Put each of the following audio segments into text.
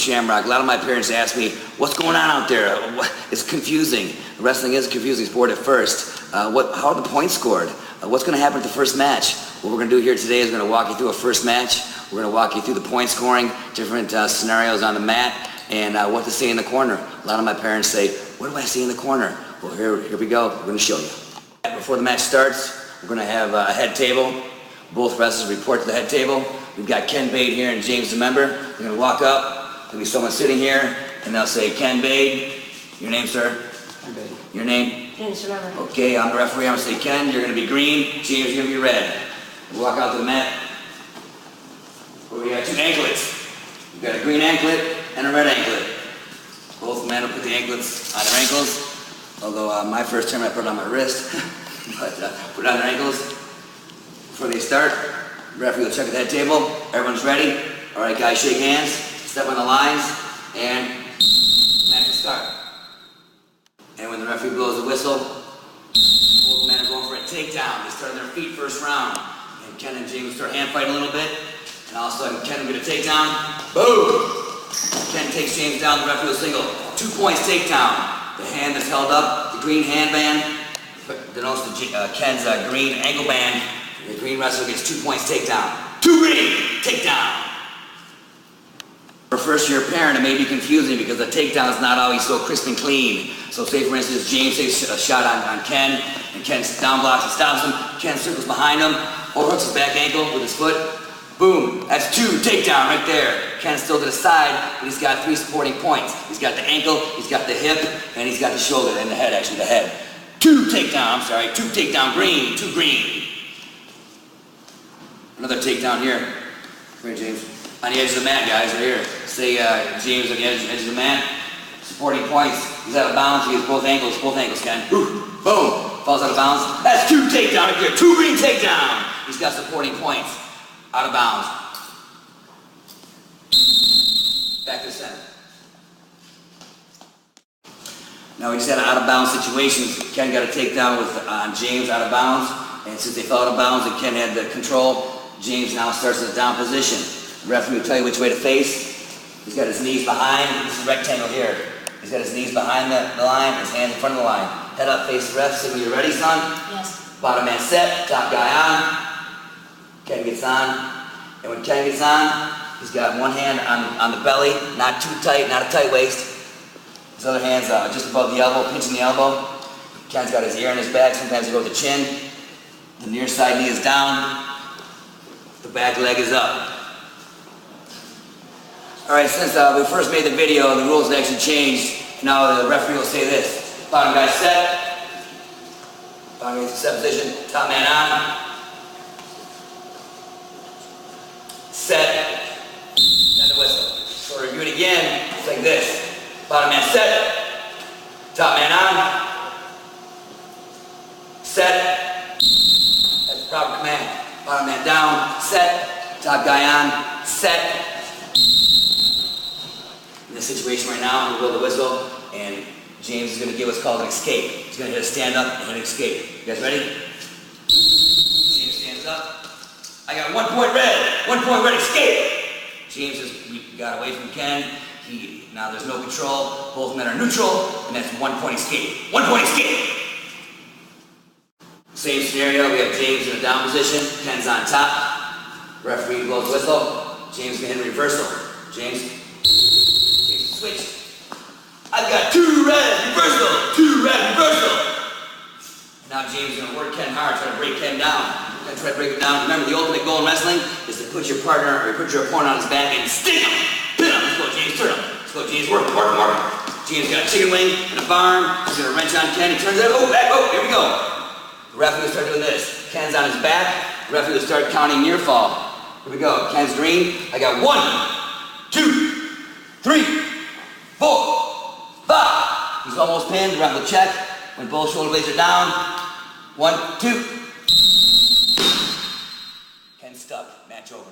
Shamrock. A lot of my parents ask me, what's going on out there? It's confusing. Wrestling is a confusing sport at first. How are the points scored? What's going to happen at the first match? What we're going to do here today is we're going to walk you through a first match. We're going to walk you through the point scoring, different scenarios on the mat, and what to say in the corner. A lot of my parents say, what do I say in the corner? Well, here we go. We're going to show you. Before the match starts, we're going to have a head table. Both wrestlers report to the head table. We've got Ken Bade here and James the member. They're going to walk up. There'll be someone sitting here, and they'll say, Ken Bade. Your name, sir? Ken Bade. Your name? James the member. Okay, I'm the referee. I'm going to say, Ken, you're going to be green. James, you're going to be red. We walk out to the mat. We got two anklets. We've got a green anklet and a red anklet. Both men will put the anklets on their ankles. Although my first term I put it on my wrist. But put it on their ankles. Before they start, the referee will check at the head table. Everyone's ready. All right, guys, shake hands. Step on the lines. And match will start. And when the referee blows the whistle, both men are going for a takedown. They start on their feet first round. And Ken and James start hand fighting a little bit. And all of a sudden, Ken will get a takedown. Boom! Ken takes James down. The referee will single. 2 points takedown. The hand that's held up, the green handband, denotes Ken's green ankle band. The green wrestler gets 2 points takedown. 2 green! Takedown! For a first-year parent, it may be confusing because the takedown is not always so crisp and clean. So say, for instance, James takes a shot on Ken, and Ken down blocks and stops him. Ken circles behind him, overhooks his back ankle with his foot. Boom! That's 2 takedown right there. Ken's still to the side, but he's got 3 supporting points. He's got the ankle, he's got the hip, and he's got the shoulder, and the head, actually, the head. 2 takedown, 2 takedown green, 2 green. Another takedown here. Come here, James. On the edge of the mat, guys, right here. Say James on the edge of the mat. Supporting points. He's out of bounds. He has both ankles, Ken. Boom! Falls out of bounds. That's 2 takedown right there. 2 green takedown. He's got supporting points. Out of bounds. Back to the center. Now we just had an out of bounds situation. Ken got a takedown on James out of bounds. And since they fell out of bounds and Ken had the control, James now starts in a down position. The referee will tell you which way to face. He's got his knees behind. This is a rectangle here. He's got his knees behind the line, his hands in front of the line. Head up, face the ref. Signal, you ready, son? Yes. Bottom man set, top guy on. Ken gets on, and when Ken gets on, he's got one hand on the belly, not too tight, not a tight waist. His other hand's just above the elbow, pinching the elbow. Ken's got his ear in his back, sometimes he goes the chin. The near side knee is down, the back leg is up. Alright, since we first made the video, the rules have actually changed. Now the referee will say this. Bottom guy set. Bottom guy's in set position, top man on. Set, then the whistle. So review it again, it's like this. Bottom man set, top man on, set, that's the proper command. Bottom man down, set, top guy on, set. In this situation right now, I'm going to blow the whistle, and James is going to give what's called an escape. He's going to hit a stand up and hit an escape. You guys ready? James stands up. I got 1 point red, 1 point red escape. James has got away from Ken. Now there's no control. Both men are neutral, and that's 1 point escape. 1 point escape. Same scenario. We have James in a down position. Ken's on top. Referee blows the whistle. James can hit a reversal. James switch. I've got 2 red reversal. 2 red reversal. Now James is going to work Ken hard, try to break Ken down. Try to break it down. Remember, the ultimate goal in wrestling is to put your partner or put your opponent on his back and stick him. Pin him. Let's go, James. Turn him. Let's go, James. Work. James got a chicken wing and a barn. He's going to wrench on Ken. He turns it. Oh, back. Oh, here we go. The referee will start doing this. Ken's on his back. The referee will start counting near fall. Here we go. Ken's green. I got 1, 2, 3, 4, 5. He's almost pinned. The referee will check. When both shoulder blades are down. 1, 2. Ken's stuck. Match over.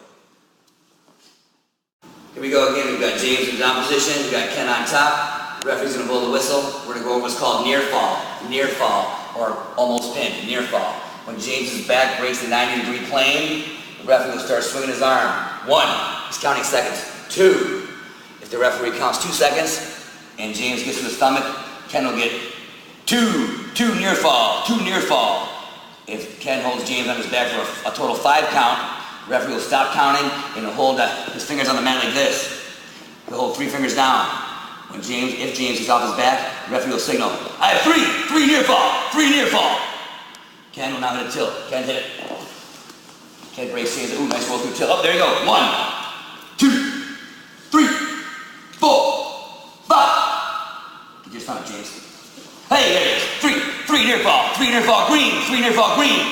Here we go again. We've got James in down position. We've got Ken on top. The referee's going to blow the whistle. We're going to go over what's called near fall, or almost pinned, near fall. When James's back breaks the 90-degree plane, the referee will start swinging his arm. 1. He's counting seconds. 2. If the referee counts 2 seconds and James gets to the stomach, Ken will get two near fall. If Ken holds James on his back for a total 5 count, the referee will stop counting and he'll hold his fingers on the mat like this. He'll hold 3 fingers down. If James gets off his back, the referee will signal, I have 3 near fall. Ken will now hit a tilt. Ken hit it. Ken breaks James. Ooh, nice roll through tilt. Oh, there you go. 1, 2, 3, 4, 5. Get your stomach, James. Hey, there it is. 3 near fall, green.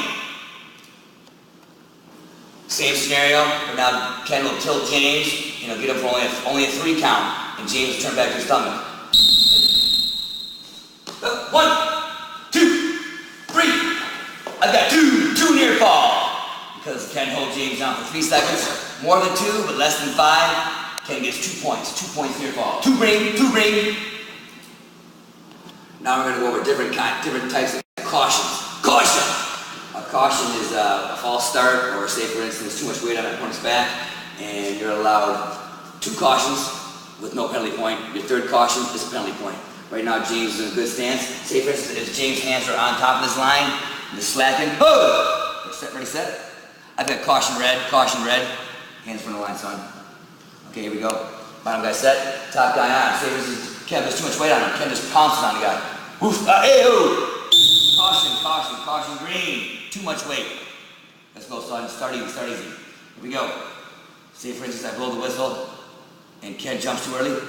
Same scenario, but now Ken will tilt James, get him for only a 3 count, and James will turn back to his stomach. 1, 2, 3. I've got 2 near fall. Because Ken holds James down for 3 seconds, more than 2, but less than 5, Ken gets 2 points. 2 points near fall. 2 green. Now we're going to go over different types of cautions. Caution! A caution is a false start, or say for instance, too much weight on an opponent's back, and you're allowed 2 cautions with no penalty point. Your 3rd caution is a penalty point. Right now James is in a good stance. Say for instance, if James' hands are on top of this line, and they're slacking, ready, set. I've got caution red. Hands from the line, son. Okay, here we go. Bottom guy set, top guy on. Say this is Ken, there's too much weight on him. Ken just pounces on the guy. Oof, Caution, green. Too much weight. Let's go, son. Start easy. Here we go. Say for instance, I blow the whistle and Ken jumps too early.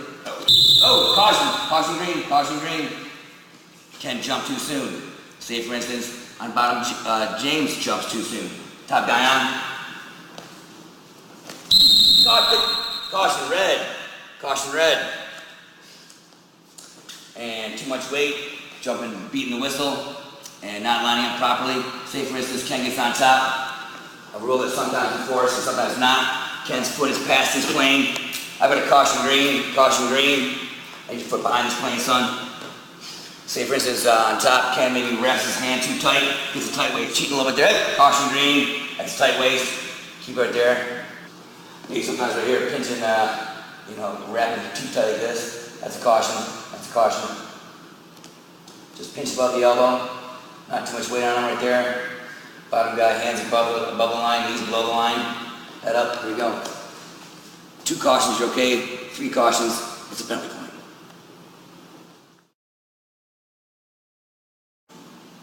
Caution, green. Ken jumped too soon. Say for instance, on bottom, James jumps too soon. Top guy on. Caution red. And too much weight, jumping, beating the whistle, and not lining up properly. Say for instance, Ken gets on top. A rule that sometimes enforced and sometimes not. Ken's foot is past his plane. I've got a caution green. I need your foot behind his plane, son. Say for instance, on top, Ken maybe wraps his hand too tight, gets a tight waist, cheating a little bit there. Caution green, that's tight waist, keep it right there. Maybe sometimes right here, pinching, wrapping too tight like this. That's a caution. Just pinch above the elbow, not too much weight on him right there. Bottom guy, hands above the line, knees below the line. Head up, here we go. 2 cautions, you're okay. 3 cautions, it's a penalty point.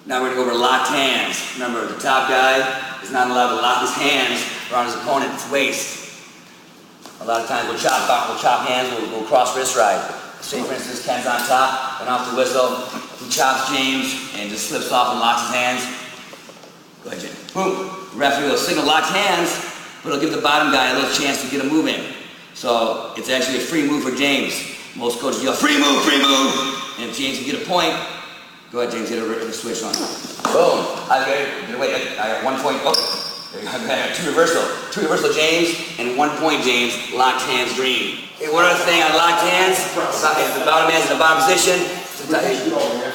Now we're going to go over locked hands. Remember, the top guy is not allowed to lock his hands around his opponent's waist. A lot of times we'll chop hands, we'll cross wrist ride. Say for instance, Ken's on top, and off the whistle, he chops James and just slips off and locks his hands. Go ahead, James. Boom. The referee will signal locked hands, but it'll give the bottom guy a little chance to get a move in. So it's actually a free move for James. Most coaches yell, free move! And if James can get a point, go ahead, James, hit a switch on. Boom. I got 1 point. I got 2 reversal. 2 reversal, James, and 1 point, James. Locked hands, green. Okay, one other thing on locked hands. If the bottom man's in the bottom position, the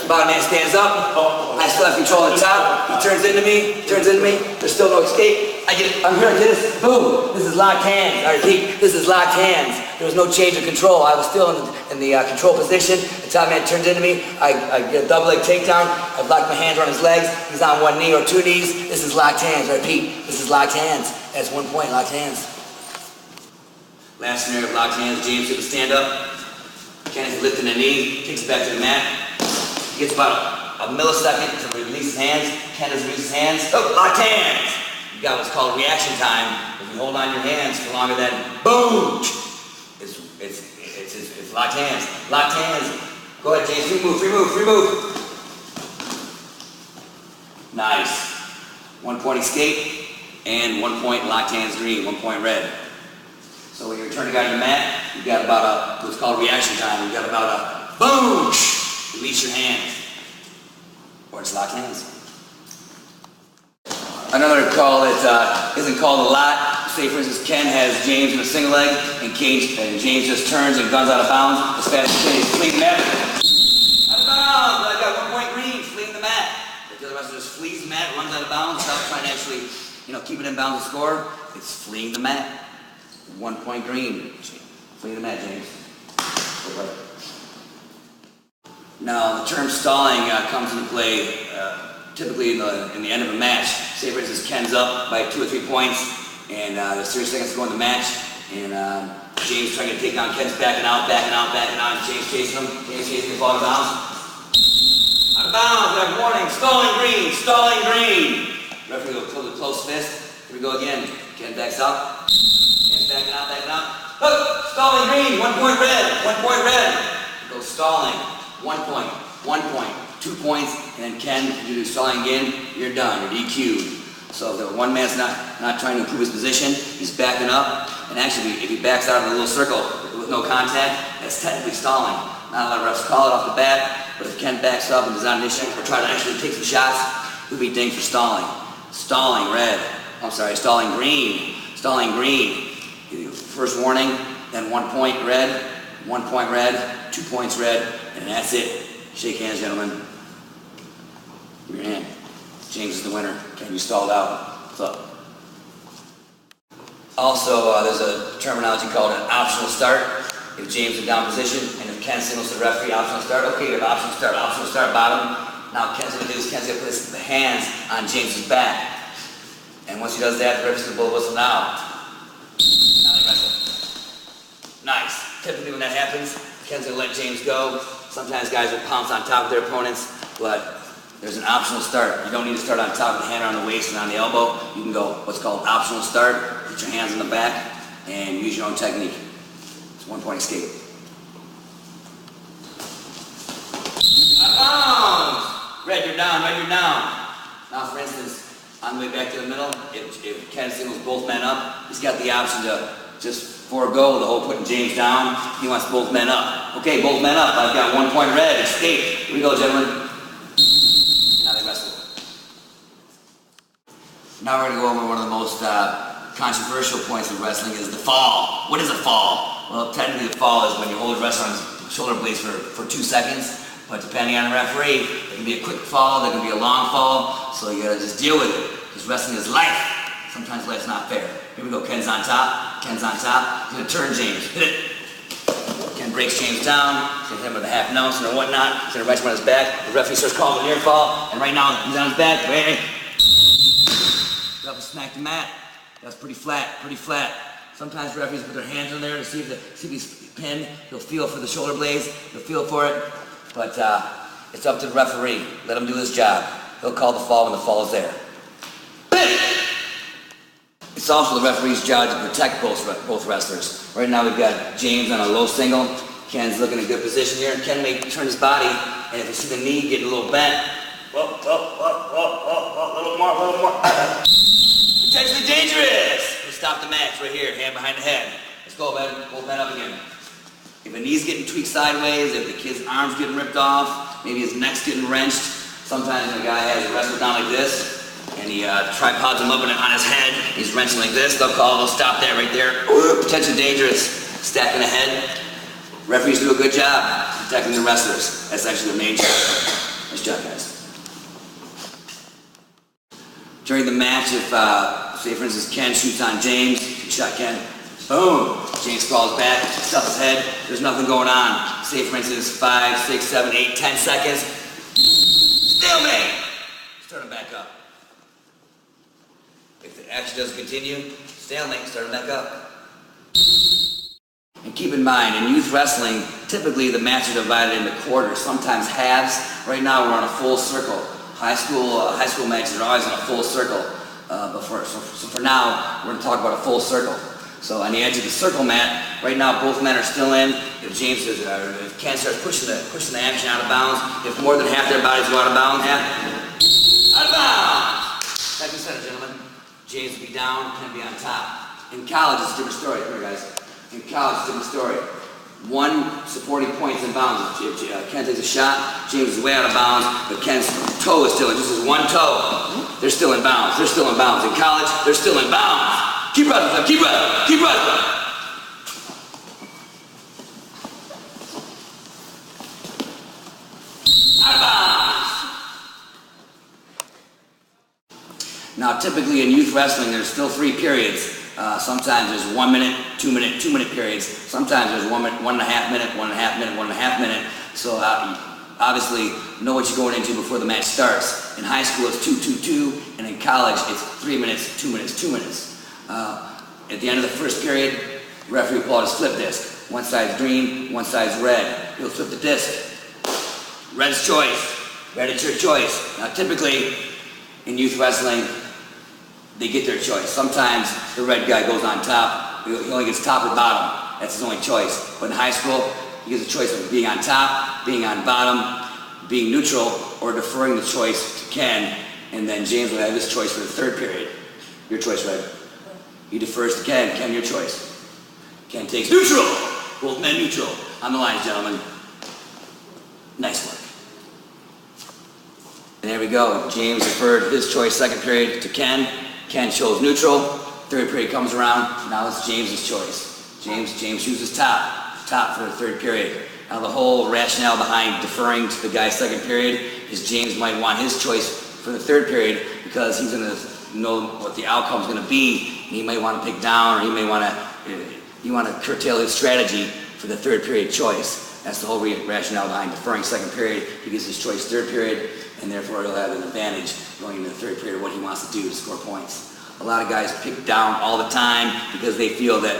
bottom man stands up. I still have control on the top. He turns into me. There's still no escape. I'm here like this. Boom. This is locked hands. I repeat, this is locked hands. There was no change of control. I was still in the control position. The top man turns into me. I get a double leg takedown. I block my hands around his legs. He's on 1 knee or 2 knees. This is locked hands. I repeat, this is locked hands. That's 1 point, locked hands. Last scenario of locked hands, James hit the stand up. Ken is lifting a knee, takes it back to the mat. He gets about a millisecond to release his hands. Ken doesn't release his hands. Locked hands! You got what's called reaction time. If you hold on your hands for longer than boom, it's locked hands. Locked hands. Go ahead, James. Free move. Nice. 1 point escape and 1 point locked hands green, 1 point red. So when you return the guy to the mat, you got about what's called reaction time. You got about a boom, release your hands, or it's locked hands. Another call that isn't called a lot. Say for instance, Ken has James in a single leg, and James just turns and guns out of bounds as fast as he can. Fleeing the mat. Out of bounds. I got 1 point green. Fleeing the mat. But the other wrestler just flees the mat, runs out of bounds, without trying to actually, keep it in bounds to score. It's fleeing the mat. 1 point green. Fleeing the mat, James. Now, the term stalling comes into play typically in the end of a match. Say, for instance, Ken's up by 2 or 3 points, and there's 30 seconds to go in the match, and James trying to take down Ken's backing out, and James chasing him. James chasing the ball out of bounds. Out of bounds, we have warning, stalling green, stalling green. Referee will pull the close fist. Here we go again. Ken backs up. Ken's backing out. Hook, stalling green, 1 point red, 1 point red. Go stalling, 1 point, 1 point, 2 points, and then Ken, if you do stalling again, you're done, you're DQ'd. So if the one man's not trying to improve his position, he's backing up, and actually if he backs out of the little circle with no contact, that's technically stalling. Not a lot of refs call it off the bat, but if Ken backs up and does not initiate or try to actually take some shots, he'll be dinged for stalling. Stalling red, stalling green, stalling green. First warning, then 1 point red, 1 point red, 2 points red, and that's it. Shake hands, gentlemen. Give your hand. James is the winner. Ken, you stalled out. What's up? Also, there's a terminology called an optional start. If James is in down position, and if Ken signals to the referee, optional start, okay, we have optional start, bottom. Now Ken's going to do this, Ken's going to put the hands on James's back. And once he does that, the referee's going to blow the whistle now. Now they wrestle. Nice. Typically when that happens, Ken's going to let James go. Sometimes guys will pounce on top of their opponents, but there's an optional start. You don't need to start on top of the hand or on the waist and on the elbow. You can go what's called optional start. Put your hands on the back and use your own technique. It's 1 point escape. Out of bounds! Red, you're down, red, you're down. Now for instance, on the way back to the middle, if Ken signals both men up, he's got the option to just forego the whole putting James down. He wants both men up. Okay, both men up. I've got 1 point red, escape. Here we go, gentlemen. Now they wrestle. Now we're going to go over one of the most controversial points of wrestling is the fall. What is a fall? Well, technically the fall is when you hold a wrestler on his shoulder blades for 2 seconds, but depending on the referee, it can be a quick fall, there can be a long fall, so you gotta just deal with it, because wrestling is life. Sometimes life's not fair. Here we go, Ken's on top, he's gonna turn James, hit it. Ken breaks James down, he's gonna hit him with a half Nelson or whatnot, he's gonna right him on his back, the referee starts calling the near fall, and right now he's on his back, ready? Up and smack the mat. That's pretty flat, pretty flat. Sometimes referees put their hands on there to see if he's pinned. He'll feel for the shoulder blades, he'll feel for it, but it's up to the referee. Let him do his job. He'll call the fall when the fall is there. It's also the referee's job to protect both wrestlers. Right now we've got James on a low single. Ken's looking in a good position here. Ken may turn his body, and if you see the knee getting a little bent, a little more. Potentially dangerous. We'll stop the match right here, hand behind the head. Let's go, man. Both men up again. If a knee's getting tweaked sideways, if the kid's arm's getting ripped off, maybe his neck's getting wrenched. Sometimes when a guy has a wrestler down like this, and he tripods him up on his head, he's wrenching like this, they'll stop that right there. Potentially dangerous. Stacking the head. Referees do a good job protecting the wrestlers. That's actually their main job. Nice job, guys. During the match, if, say for instance, Ken shoots on James, he shot Ken, boom, James crawls back, stuffs his head, there's nothing going on. Say for instance, 5, 6, 7, 8, 10 seconds, stalemate! Start him back up. If the action doesn't continue, stalemate, start him back up. And keep in mind, in youth wrestling, typically the matches are divided into quarters, sometimes halves. Right now we're on a full circle. High school matches are always in a full circle, so for now, we're going to talk about a full circle. So on the edge of the circle mat, right now both men are still in. If Ken starts pushing the action out of bounds, if more than half their bodies go out of bounds, out of bounds! Second center, gentlemen. James will be down, Ken will be on top. In college, it's a different story. Come here, guys. In college, it's a different story. One supporting point is in bounds. If Ken takes a shot, James is way out of bounds, but Ken's toe is still in. Just his one toe, they're still in bounds. They're still in bounds. In college, they're still in bounds. Keep wrestling, keep wrestling, keep wrestling. Out of bounds. Now, typically in youth wrestling, there's still 3 periods. Sometimes there's 1 minute, 2 minute, 2 minute periods. Sometimes there's 1.5 minute, 1.5 minute, 1.5 minute. So obviously know what you're going into before the match starts. In high school, it's 2-2-2, and in college, it's 3 minutes, 2 minutes, 2 minutes. At the end of the first period, the referee will pull out his flip disc. One side's green, one side's red. He'll flip the disc. Red's choice. Red, it's your choice. Now, typically, in youth wrestling, they get their choice. Sometimes the red guy goes on top. He only gets top or bottom. That's his only choice. But in high school, he gets a choice of being on top, being on bottom, being neutral, or deferring the choice to Ken. And then James will have his choice for the third period. Your choice, Red. He defers to Ken. Ken, your choice. Ken takes neutral. Both men neutral. On the lines, gentlemen. Nice work. And there we go. James deferred his choice second period to Ken. Ken chose neutral. Third period comes around. Now it's James's choice. James chooses top for the third period. Now the whole rationale behind deferring to the guy's second period is James might want his choice for the third period because he's going to know what the outcome's going to be. And he might want to pick down, or he may want to curtail his strategy for the third period choice. That's the whole rationale behind deferring second period. He gets his choice third period, and therefore he'll have an advantage going into the third period of what he wants to do to score points. A lot of guys pick down all the time because they feel that,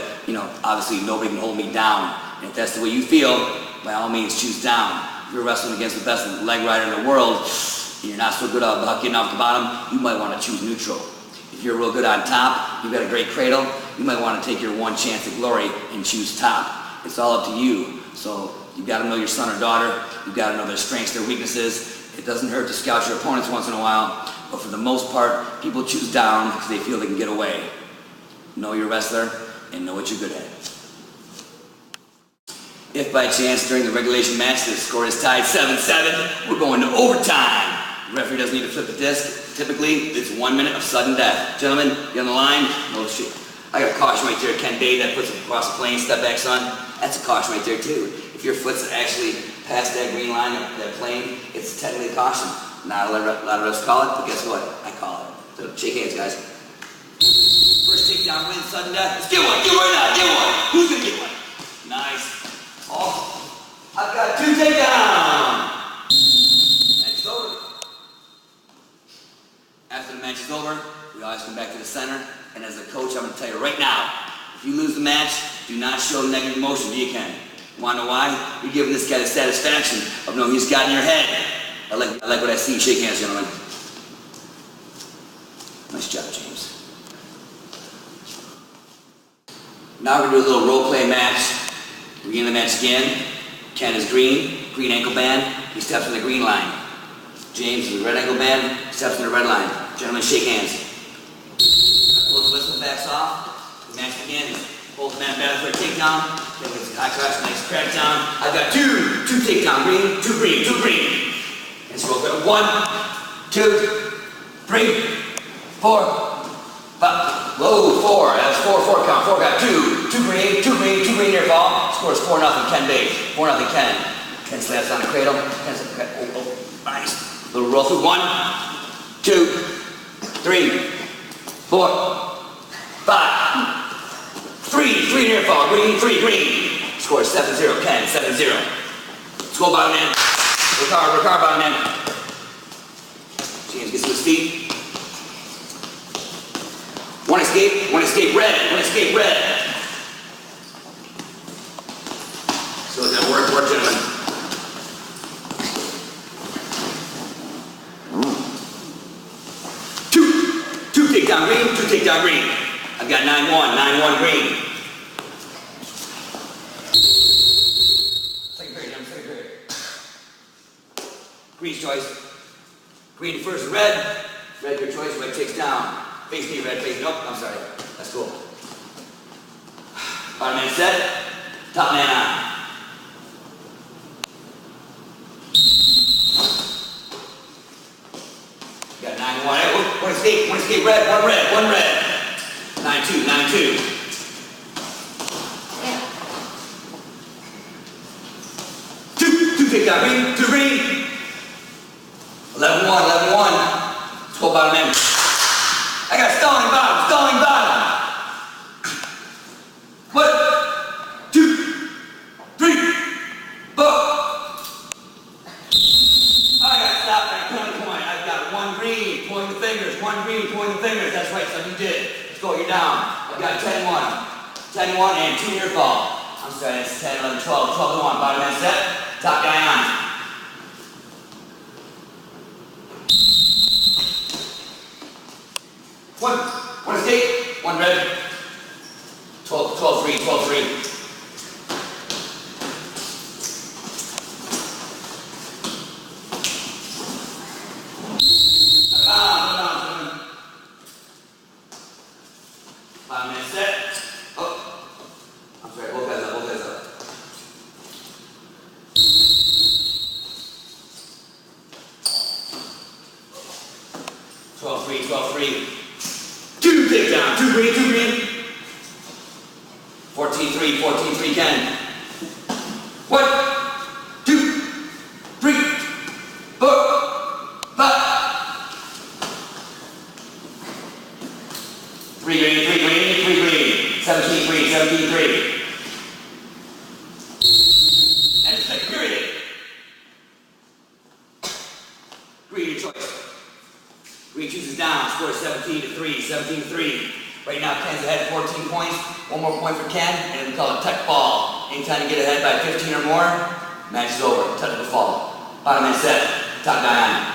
obviously nobody can hold me down. And if that's the way you feel, by all means choose down. If you're wrestling against the best leg rider in the world, and you're not so good about getting off the bottom, you might want to choose neutral. If you're real good on top, you've got a great cradle, you might want to take your one chance at glory and choose top. It's all up to you. So you've got to know your son or daughter. You've got to know their strengths, their weaknesses. It doesn't hurt to scout your opponents once in a while, but for the most part, people choose down because they feel they can get away. Know your wrestler and know what you're good at. If by chance during the regulation match the score is tied 7-7, we're going to overtime. The referee doesn't need to flip the disc. Typically, it's 1 minute of sudden death. Gentlemen, you on the line? No shit. I got a caution right there. Ken Day, that puts him across the plane. Step back, son. That's a caution right there, too. If your foot's actually past that green line of that plane, it's technically a caution. Not a lot of us call it, but guess what? I call it. So shake hands, guys. First takedown win, sudden death. Let's get one. Get one now. Get one. Who's going to get one? Nice. Oh, I've got 2 takedowns. Match is over. After the match is over, we always come back to the center. And as a coach, I'm going to tell you right now, if you lose the match, do not show negative emotion to you, Ken. Want to know why? You're giving this guy the satisfaction of knowing he's got in your head. I like what I see. Shake hands, gentlemen. Nice job, James. Now we're going to do a little role play match. We begin the match again. Ken is green ankle band. He steps on the green line. James is the red ankle band, steps on the red line. Gentlemen, shake hands. Close the whistle, backs off. The match begins. Both men battle for a takedown. Ken gets a high crash, nice crackdown. I've got two takedown, green, two green. And so we'll go 1, 2, 3, 4, 5. Whoa, 4. That's 4 count. 4 got 2 green near fall. Scores 4-0 Ken Bates. 4-0 Ken. Ken slams on the cradle. Nice. Little roll through. 1, 2, 3, 4, 5. 3 near fall. Green. Scores 7-0 Ken. 7-0. Let's go bottom man. Ricard bottom man. James gets to his feet. One escape red. So it's gonna work, gentlemen. Two takedown green. I've got 9-1 green. Second period. Green's choice. Green first, red. Red your choice, red takes down. Face me, red, face me. Nope, I'm sorry. That's cool. Bottom man set. Top man on. Got 9-1. One escape red, one red. 9-2. Two takedown, two green. 11-1. Let's go bottom man. I got stalling bottom. 1, 2, 3, 4. got 10-1. 10-1 and 2 near fall. I'm sorry, that's 10, 11, 12. 12 to 1. Bottom end set. Top guy on. One escape. One red. 12, 12, 3, 12, 3. Two takedown, two green. 14-3, 14-3, Ken. 1, 2, 3, 4, 5. 3 green. 17-3, 17-3. And it's like, period. Green, your choice. Green chooses down, score 17-3, 17-3. Right now, Ken's ahead 14 points. One more point for Ken, and we call it tech ball. Anytime you get ahead by 15 or more, match is over. Technical fall. Bottom end set, top guy on.